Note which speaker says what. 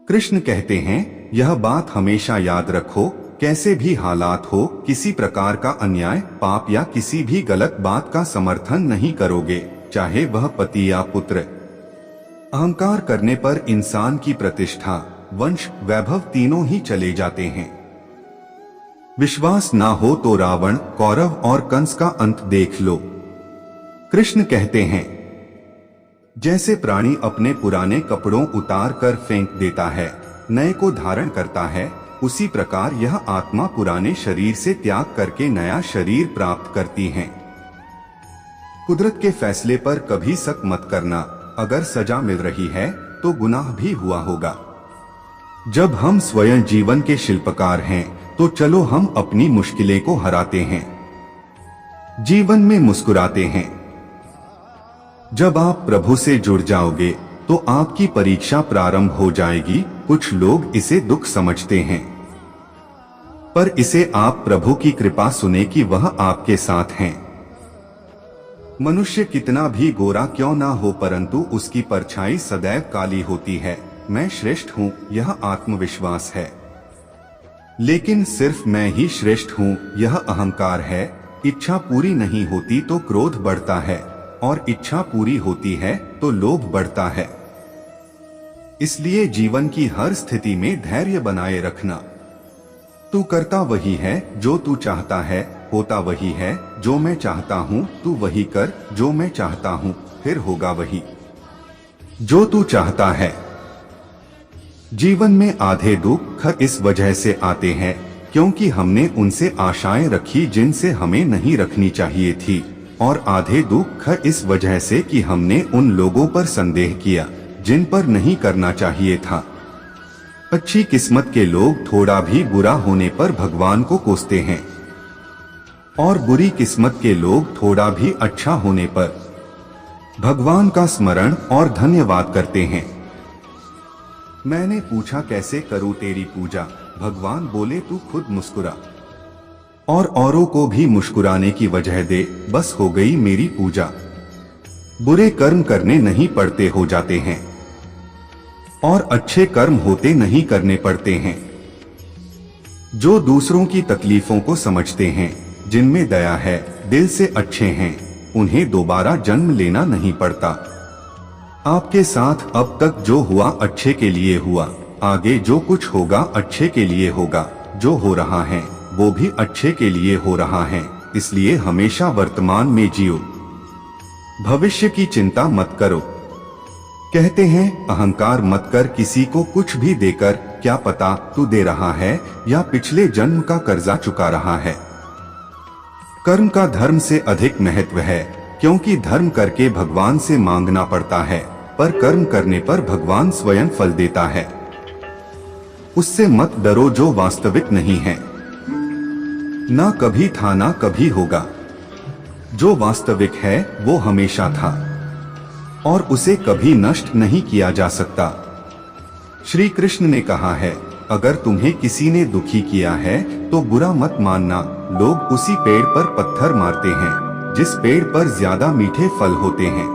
Speaker 1: कृष्ण कहते हैं, यह बात हमेशा याद रखो, कैसे भी हालात हो, किसी प्रकार का अन्याय, पाप या किसी भी गलत बात का समर्थन नहीं करोगे, चाहे वह पति या पुत्र। अहंकार करने पर इंसान की प्रतिष्ठा, वंश, वैभव तीनों ही चले जाते हैं। विश्वास ना हो तो रावण, कौरव और कंस का अंत देख लो। कृष्ण कहते हैं, जैसे प्राणी अपने पुराने कपड़ों उतार कर फेंक देता है, नए को धारण करता है, उसी प्रकार यह आत्मा पुराने शरीर से त्याग करके नया शरीर प्राप्त करती है। कुदरत के फैसले पर कभी शक मत करना, अगर सजा मिल रही है तो गुनाह भी हुआ होगा। जब हम स्वयं जीवन के शिल्पकार हैं, तो चलो हम अपनी मुश्किलें को हराते हैं, जीवन में मुस्कुराते हैं। जब आप प्रभु से जुड़ जाओगे तो आपकी परीक्षा प्रारंभ हो जाएगी। कुछ लोग इसे दुख समझते हैं, पर इसे आप प्रभु की कृपा सुने कि वह आपके साथ हैं। मनुष्य कितना भी गोरा क्यों ना हो, परंतु उसकी परछाई सदैव काली होती है। मैं श्रेष्ठ हूँ, यह आत्मविश्वास है। लेकिन सिर्फ मैं ही श्रेष्ठ हूँ, यह अहंकार है। इच्छा पूरी नहीं होती तो क्रोध बढ़ता है, और इच्छा पूरी होती है तो लोभ बढ़ता है। इसलिए जीवन की हर स्थिति में धैर्य बनाए रखना। तू करता वही है जो तू चाहता है, होता वही है जो मैं चाहता हूँ। तू वही कर जो मैं चाहता हूँ, फिर होगा वही जो तू चाहता है। जीवन में आधे दुख इस वजह से आते हैं क्योंकि हमने उनसे आशाएं रखी जिनसे हमें नहीं रखनी चाहिए थी, और आधे दुख इस वजह से कि हमने उन लोगों पर संदेह किया जिन पर नहीं करना चाहिए था। अच्छी किस्मत के लोग थोड़ा भी बुरा होने पर भगवान को कोसते हैं, और बुरी किस्मत के लोग थोड़ा भी अच्छा होने पर भगवान का स्मरण और धन्यवाद करते हैं। मैंने पूछा, कैसे करूं तेरी पूजा? भगवान बोले, तू खुद मुस्कुरा और औरों को भी मुस्कुराने की वजह दे, बस हो गई मेरी पूजा। बुरे कर्म करने नहीं पड़ते, हो जाते हैं, और अच्छे कर्म होते नहीं करने पड़ते हैं। जो दूसरों की तकलीफों को समझते हैं, जिनमें दया है, दिल से अच्छे हैं, उन्हें दोबारा जन्म लेना नहीं पड़ता। आपके साथ अब तक जो हुआ अच्छे के लिए हुआ, आगे जो कुछ होगा अच्छे के लिए होगा। जो हो रहा है वो भी अच्छे के लिए हो रहा है, इसलिए हमेशा वर्तमान में जियो, भविष्य की चिंता मत करो। कहते हैं, अहंकार मत कर किसी को कुछ भी देकर, क्या पता तू दे रहा है या पिछले जन्म का कर्जा चुका रहा है। कर्म का धर्म से अधिक महत्व है, क्योंकि धर्म करके भगवान से मांगना पड़ता है, पर कर्म करने पर भगवान स्वयं फल देता है। उससे मत डरो जो वास्तविक नहीं है, ना कभी था ना कभी होगा। जो वास्तविक है वो हमेशा था, और उसे कभी नष्ट नहीं किया जा सकता। श्री कृष्ण ने कहा है, अगर तुम्हें किसी ने दुखी किया है तो बुरा मत मानना। लोग उसी पेड़ पर पत्थर मारते हैं जिस पेड़ पर ज्यादा मीठे फल होते हैं।